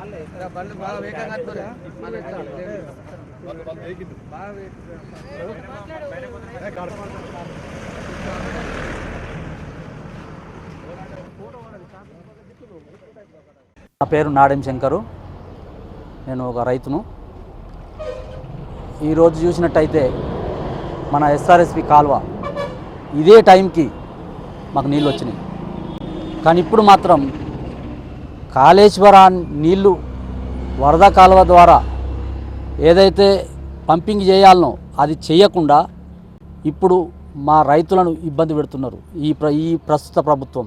నా పేరు నాడెం శంకరు. నేను ఒక రైతును. ఈరోజు చూసినట్టయితే మన ఎస్ఆర్ఎస్పి కాలువ ఇదే టైంకి మాకు నీళ్ళు వచ్చినాయి. కానీ ఇప్పుడు మాత్రం కాళేశ్వర నీళ్ళు వరద కాలువ ద్వారా ఏదైతే పంపింగ్ చేయాలనో అది చేయకుండా ఇప్పుడు మా రైతులను ఇబ్బంది పెడుతున్నారు ఈ ప్రస్తుత ప్రభుత్వం.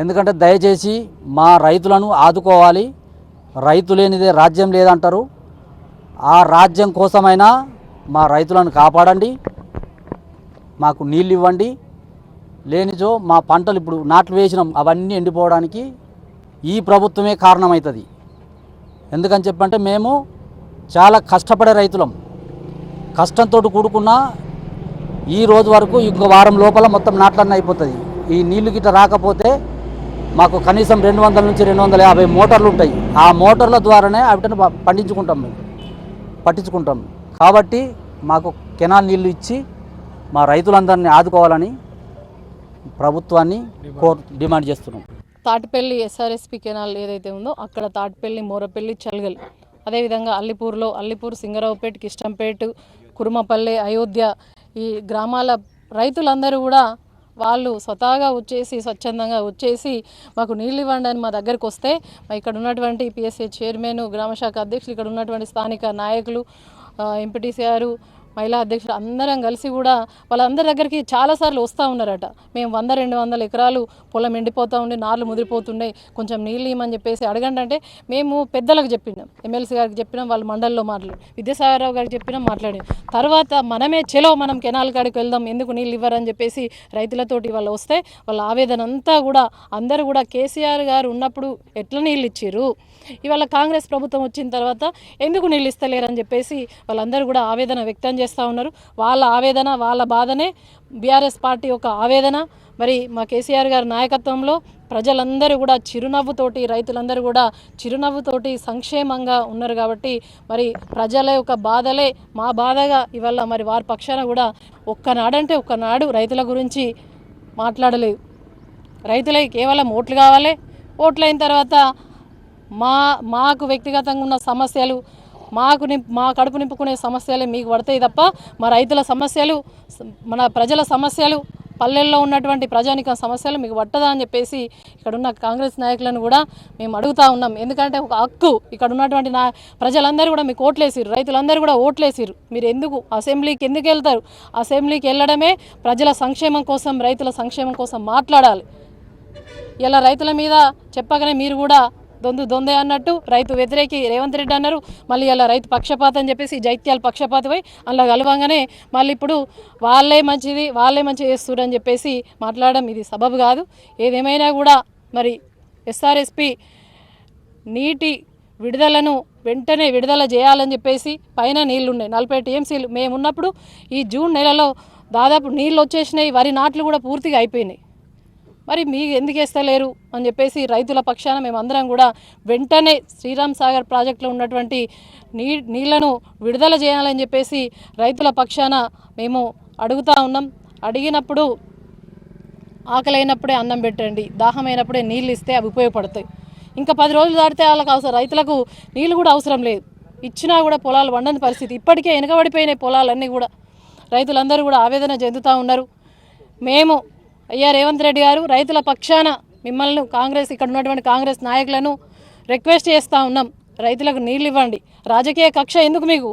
ఎందుకంటే దయచేసి మా రైతులను ఆదుకోవాలి. రైతు లేనిదే రాజ్యం లేదంటారు. ఆ రాజ్యం కోసమైనా మా రైతులను కాపాడండి, మాకు నీళ్ళు ఇవ్వండి. లేనిచో మా పంటలు ఇప్పుడు నాట్లు వేసినాం అవన్నీ ఎండిపోవడానికి ఈ ప్రభుత్వమే కారణమవుతుంది. ఎందుకని చెప్పంటే మేము చాలా కష్టపడే రైతులం. కష్టంతో కూడుకున్న ఈ రోజు వరకు ఇంకో వారం లోపల మొత్తం నాట్లన్నీ అయిపోతుంది. ఈ నీళ్లు గిట్ట రాకపోతే మాకు కనీసం 200 నుంచి 250 మోటార్లు ఉంటాయి. ఆ మోటార్ల ద్వారానే వాటిని పట్టించుకుంటాం. కాబట్టి మాకు కెనాల్ నీళ్లు ఇచ్చి మా రైతులందరినీ ఆదుకోవాలని ప్రభుత్వాన్ని డిమాండ్ చేస్తున్నాం. తాటిపల్లి ఎస్ఆర్ఎస్పి కెనాల్ ఏదైతే ఉందో అక్కడ తాటిపల్లి, మోరపల్లి, చల్గల్, అదేవిధంగా అల్లిపూర్, సింగరావుపేట, కిష్టంపేట, కురుమపల్లె, అయోధ్య ఈ గ్రామాల రైతులందరూ కూడా వాళ్ళు స్వతహాగా వచ్చేసి స్వచ్ఛందంగా వచ్చేసి మాకు నీళ్ళు ఇవ్వండి అని మా దగ్గరికి వస్తే ఇక్కడ ఉన్నటువంటి పిఎస్ఏ చైర్మన్, గ్రామశాఖ అధ్యక్షులు, ఇక్కడ ఉన్నటువంటి స్థానిక నాయకులు, ఎంపీటీసీ గారు, మహిళా అధ్యక్షులు అందరం కలిసి కూడా వాళ్ళందరి దగ్గరికి చాలాసార్లు వస్తూ ఉన్నారట. మేము 100-200 ఎకరాలు పొలం ఎండిపోతూ ఉండి నార్లు ముదిరిపోతుండే, కొంచెం నీళ్ళు ఇవ్వమని చెప్పేసి అడగండి అంటే మేము పెద్దలకు చెప్పినాం, ఎమ్మెల్సీ గారికి చెప్పినాం, వాళ్ళ మండలిలో విద్యాసాగరరావు గారికి చెప్పినాం, మాట్లాడినాం. తర్వాత మనమే మనం కెనాల్ కాడికి వెళ్దాం, ఎందుకు నీళ్ళు ఇవ్వరని చెప్పేసి రైతులతోటి వాళ్ళు వస్తే వాళ్ళ ఆవేదన అంతా కూడా అందరూ కూడా కేసీఆర్ గారు ఉన్నప్పుడు ఎట్లా నీళ్ళు ఇచ్చారు, ఇవాళ కాంగ్రెస్ ప్రభుత్వం వచ్చిన తర్వాత ఎందుకు నీళ్ళు ఇస్తలేరని చెప్పేసి వాళ్ళందరూ కూడా ఆవేదన వ్యక్తం చేస్తూ ఉన్నారు. వాళ్ళ ఆవేదన, వాళ్ళ బాధనే బీఆర్ఎస్ పార్టీ యొక్క ఆవేదన. మరి మా కేసీఆర్ గారి నాయకత్వంలో ప్రజలందరూ కూడా చిరునవ్వుతోటి, రైతులందరూ కూడా చిరునవ్వుతోటి సంక్షేమంగా ఉన్నారు. కాబట్టి మరి ప్రజల యొక్క బాధలే మా బాధగా ఇవాళ మరి వారి పక్షాన కూడా ఒక్కనాడు రైతుల గురించి మాట్లాడలేదు. రైతులకి కేవలం ఓట్లు కావాలి, ఓట్లయిన తర్వాత మాకు వ్యక్తిగతంగా ఉన్న సమస్యలు, మా కడుపు నింపుకునే సమస్యలే మీకు పడతాయి తప్ప మా రైతుల సమస్యలు, మన ప్రజల సమస్యలు, పల్లెల్లో ఉన్నటువంటి ప్రజానిక సమస్యలు మీకు పట్టదా అని చెప్పేసి ఇక్కడ ఉన్న కాంగ్రెస్ నాయకులను కూడా మేము అడుగుతూ ఉన్నాం. ఎందుకంటే ఒక హక్కు, ఇక్కడ ఉన్నటువంటి ప్రజలందరూ కూడా మీకు ఓట్లేసిరు, రైతులందరూ కూడా ఓట్లేసిరు. మీరు ఎందుకు అసెంబ్లీకి ఎందుకు వెళ్తారు? అసెంబ్లీకి వెళ్ళడమే ప్రజల సంక్షేమం కోసం, రైతుల సంక్షేమం కోసం మాట్లాడాలి. ఇలా రైతుల మీద చెప్పగానే మీరు కూడా దొందే అన్నట్టు రైతు వ్యతిరేకి రేవంత్ రెడ్డి అన్నారు. మళ్ళీ ఇలా రైతు పక్షపాతం అని చెప్పేసి జైత్యాల పక్షపాతమై అలా కలవంగానే మళ్ళీ ఇప్పుడు వాళ్ళే మంచి చేస్తున్నారు చెప్పేసి మాట్లాడడం ఇది సబబు కాదు. ఏదేమైనా కూడా మరి ఎస్ఆర్ఎస్పి నీటి విడుదలను వెంటనే విడుదల చేయాలని చెప్పేసి పైన నీళ్లున్నాయి 40 టీఎంసీలు. మేమున్నప్పుడు ఈ జూన్ నెలలో దాదాపు నీళ్ళు వచ్చేసినాయి, వరి నాట్లు కూడా పూర్తిగా అయిపోయినాయి. మరి మీకు ఎందుకు వేస్తలేరు అని చెప్పేసి రైతుల పక్షాన మేమందరం కూడా వెంటనే శ్రీరామ్ సాగర్ ప్రాజెక్టులో ఉన్నటువంటి నీళ్లను విడుదల చేయాలని చెప్పేసి రైతుల పక్షాన మేము అడుగుతూ ఉన్నాం. అడిగినప్పుడు ఆకలైనప్పుడే అన్నం పెట్టండి, దాహమైనప్పుడే నీళ్ళు ఇస్తే అవి ఉపయోగపడతాయి. ఇంకా 10 రోజులు దాటితే వాళ్ళకి రైతులకు నీళ్ళు కూడా అవసరం లేదు. ఇచ్చినా కూడా పొలాలు వండని పరిస్థితి. ఇప్పటికే వెనుకబడిపోయినాయి పొలాలన్నీ కూడా. రైతులందరూ కూడా ఆవేదన చెందుతూ ఉన్నారు. మేము రేవంత్ రెడ్డి గారు రైతుల పక్షాన మిమ్మల్ని ఇక్కడ ఉన్నటువంటి కాంగ్రెస్ నాయకులను రిక్వెస్ట్ చేస్తూ ఉన్నాం, రైతులకు నీళ్ళు ఇవ్వండి. రాజకీయ కక్ష ఎందుకు మీకు?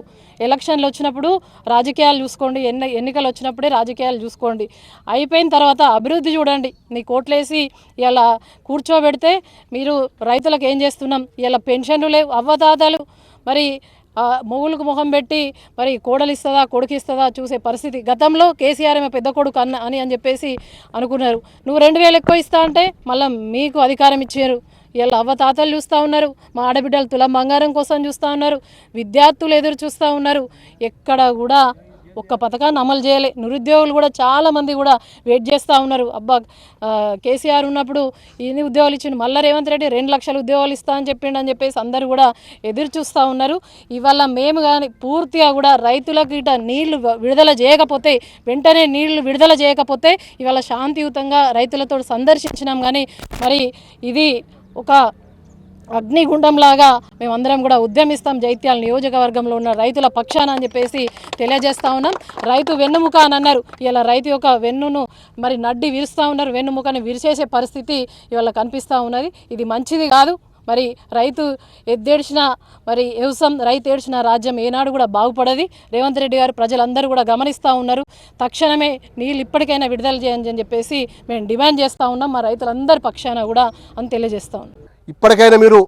ఎలక్షన్లు వచ్చినప్పుడు రాజకీయాలు చూసుకోండి, ఎన్నికలు వచ్చినప్పుడే రాజకీయాలు చూసుకోండి. అయిపోయిన తర్వాత అభివృద్ధి చూడండి. మీ కోట్లేసి ఇలా కూర్చోబెడితే మీరు రైతులకు ఏం చేస్తున్నాం? ఇలా పెన్షన్లు లేవు, అవ్వదాదాలు మరి మొగులకు మొహం పెట్టి మరి కోడలు ఇస్తుందా కొడుకు ఇస్తుందా చూసే పరిస్థితి. గతంలో కేసీఆర్ పెద్ద కొడుకు అని చెప్పేసి అనుకున్నారు. నువ్వు 2000 ఎక్కువ ఇస్తా అంటే మళ్ళీ మీకు అధికారం ఇచ్చారు. ఇలా అవ్వ తాతలు చూస్తూ ఉన్నారు, మా ఆడబిడ్డలు తులం బంగారం కోసం చూస్తూ ఉన్నారు, విద్యార్థులు ఎదురు చూస్తూ ఉన్నారు. ఎక్కడ కూడా ఒక్క పథకాన్ని అమలు చేయలే. నిరుద్యోగులు కూడా చాలామంది కూడా వెయిట్ చేస్తూ ఉన్నారు. అబ్బా కేసీఆర్ ఉన్నప్పుడు ఇన్ని ఉద్యోగాలు ఇచ్చిండు, మళ్ళీ రేవంత్ రెడ్డి 2 లక్షల ఉద్యోగాలు ఇస్తా అని చెప్పేసి అందరూ కూడా ఎదురు చూస్తూ ఉన్నారు. ఇవాళ మేము కానీ పూర్తిగా కూడా రైతులకు ఇట నీళ్లు విడుదల చేయకపోతే, వెంటనే నీళ్లు విడుదల చేయకపోతే ఇవాళ శాంతియుతంగా రైతులతో సందర్శించినాం. కానీ మరి ఇది ఒక అగ్నిగుండంలాగా మేమందరం కూడా ఉద్యమిస్తాం జైత్యాల నియోజకవర్గంలో ఉన్న రైతుల పక్షాన అని చెప్పేసి తెలియజేస్తూ ఉన్నాం. రైతు వెన్నుముక అని అన్నారు. ఇలా రైతు యొక్క వెన్నును మరి నడ్డి విరుస్తూ ఉన్నారు. వెన్నుముకని విరిచేసే పరిస్థితి ఇవాళ కనిపిస్తూ ఉన్నది. ఇది మంచిది కాదు. మరి రైతు ఎద్దేడ్చిన మరి వ్యవసాయం, రైతు ఏడ్చిన రాజ్యం ఏనాడు కూడా బాగుపడది. రేవంత్ రెడ్డి గారు ప్రజలందరూ కూడా గమనిస్తూ ఉన్నారు. తక్షణమే నీళ్ళు ఇప్పటికైనా విడుదల చేయండి అని చెప్పేసి మేము డిమాండ్ చేస్తూ ఉన్నాం. మా రైతులందరి పక్షాన కూడా అని తెలియజేస్తూ ఉన్నాం. ఇప్పటికైనా మీరు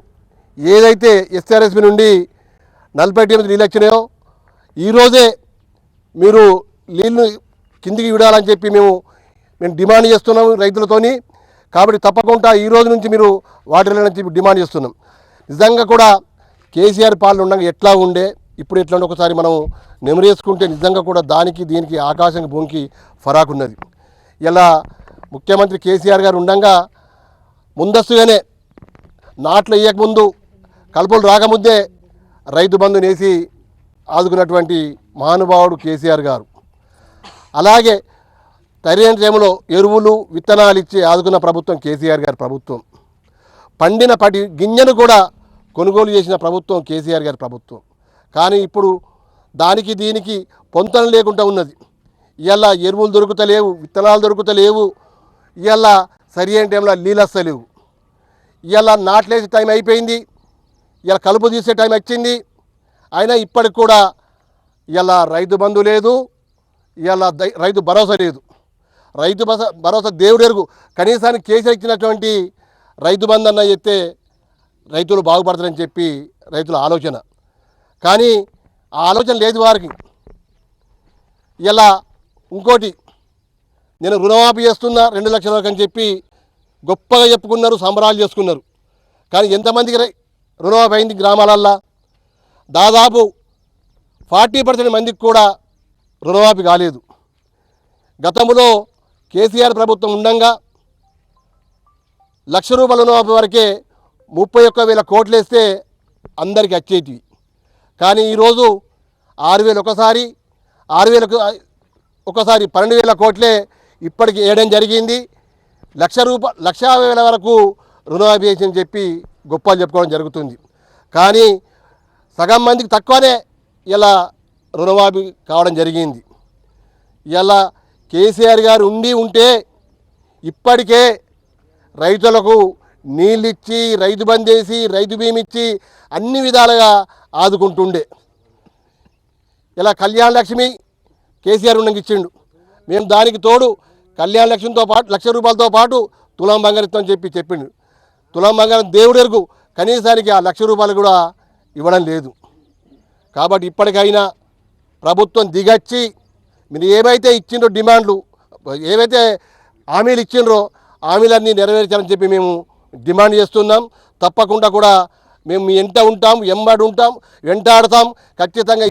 ఏదైతే ఎస్ఆర్ఎస్పి నుండి 40 టీఎంసీ నీళ్ళు వచ్చినాయో ఈరోజే మీరు నీళ్ళు కిందికి విడాలని చెప్పి మేము డిమాండ్ చేస్తున్నాము రైతులతోని. కాబట్టి తప్పకుండా ఈ రోజు నుంచి మీరు వాటర్ అని చెప్పి డిమాండ్ చేస్తున్నాం. నిజంగా కూడా కేసీఆర్ పాలన ఉండగా ఎట్లా ఉండే, ఇప్పుడు ఎట్లా ఉండే ఒకసారి మనం నెమరేసుకుంటే నిజంగా కూడా దానికి దీనికి ఆకాశం భూమికి ఫరాకు ఉన్నది. ఇలా ముఖ్యమంత్రి కేసీఆర్ గారు ఉండగా ముందస్తుగానే నాట్లు వేయకముందు, కలుపులు రాకముందే రైతు బంధునేసి ఆదుకున్నటువంటి మహానుభావుడు కేసీఆర్ గారు. అలాగే సరైన టైంలో ఎరువులు విత్తనాలు ఇచ్చి ఆదుకున్న ప్రభుత్వం కేసీఆర్ గారి ప్రభుత్వం. పండిన గింజను కూడా కొనుగోలు చేసిన ప్రభుత్వం కేసీఆర్ గారి ప్రభుత్వం. కానీ ఇప్పుడు దానికి దీనికి పొంతన లేకుండా ఉన్నది. ఇవాళ ఎరువులు దొరుకుతలేవు, విత్తనాలు దొరుకుతలేవు, ఇవాళ సరైన టైంలో నీళ్ళు వస్తలేవు. ఇవాళ నాట్లేసే టైం అయిపోయింది, ఇవాళ కలుపు తీసే టైం వచ్చింది. అయినా ఇప్పటికి కూడా ఇవాళ రైతు బంధు లేదు, ఇవాళ రైతు భరోసా లేదు. రైతు భరోసా దేవుడు ఎరుగు. కనీసానికి కేసీఆర్ ఇచ్చినటువంటి రైతు బంధు అన్న చెప్తే రైతులు బాగుపడతారని చెప్పి రైతుల ఆలోచన. కానీ ఆ ఆలోచన లేదు వారికి. ఇలా ఇంకోటి, నేను రుణమాఫీ చేస్తున్నా 2 లక్షల వరకు అని చెప్పి గొప్పగా చెప్పుకున్నారు, సంబరాలు చేసుకున్నారు. కానీ ఎంతమందికి రుణమాఫీ అయింది గ్రామాలల్లో? దాదాపు 40% మందికి కూడా రుణమాఫీ కాలేదు. గతంలో కేసీఆర్ ప్రభుత్వం ఉండగా 1 లక్ష రూపాయల రుణమాఫీ వరకే 31,000 కోట్లు వేస్తే అందరికీ వచ్చేటివి. కానీ ఈరోజు 6,000 ఒకసారి, 6,000 ఒకసారి 12,000 కోట్లే ఇప్పటికి వేయడం జరిగింది. 1,50,000 వరకు రుణమాఫీ అని చెప్పి గొప్పలు చెప్పుకోవడం జరుగుతుంది. కానీ సగం మందికి తక్కువనే ఇలా రుణమాఫీ కావడం జరిగింది. ఇలా కేసీఆర్ గారు ఉంటే ఇప్పటికే రైతులకు నీళ్ళు ఇచ్చి, రైతు బంద్ చేసి, రైతు బీమా ఇచ్చి అన్ని విధాలుగా ఆదుకుంటుండే. ఇలా కళ్యాణ లక్ష్మి కేసీఆర్ ఉండగా ఇచ్చిండు. మేము దానికి తోడు కళ్యాణ లక్ష్మితో పాటు 1 లక్ష రూపాయలతో పాటు తులం బంగారం అని చెప్పిండు. తులం బంగారం దేవుడు ఎరుగు, కనీసానికి ఆ 1 లక్ష రూపాయలు కూడా ఇవ్వడం లేదు. కాబట్టి ఇప్పటికైనా ప్రభుత్వం దిగచ్చి మీరు ఏవైతే ఇచ్చిండ్రో డిమాండ్లు, ఏవైతే హామీలు ఇచ్చిండ్రో హామీలన్నీ నెరవేర్చాలని చెప్పి మేము డిమాండ్ చేస్తున్నాం. తప్పకుండా కూడా మేము మీ వెంట ఉంటాం, వెంబడి ఉంటాం, వెంటాడతాం. ఖచ్చితంగా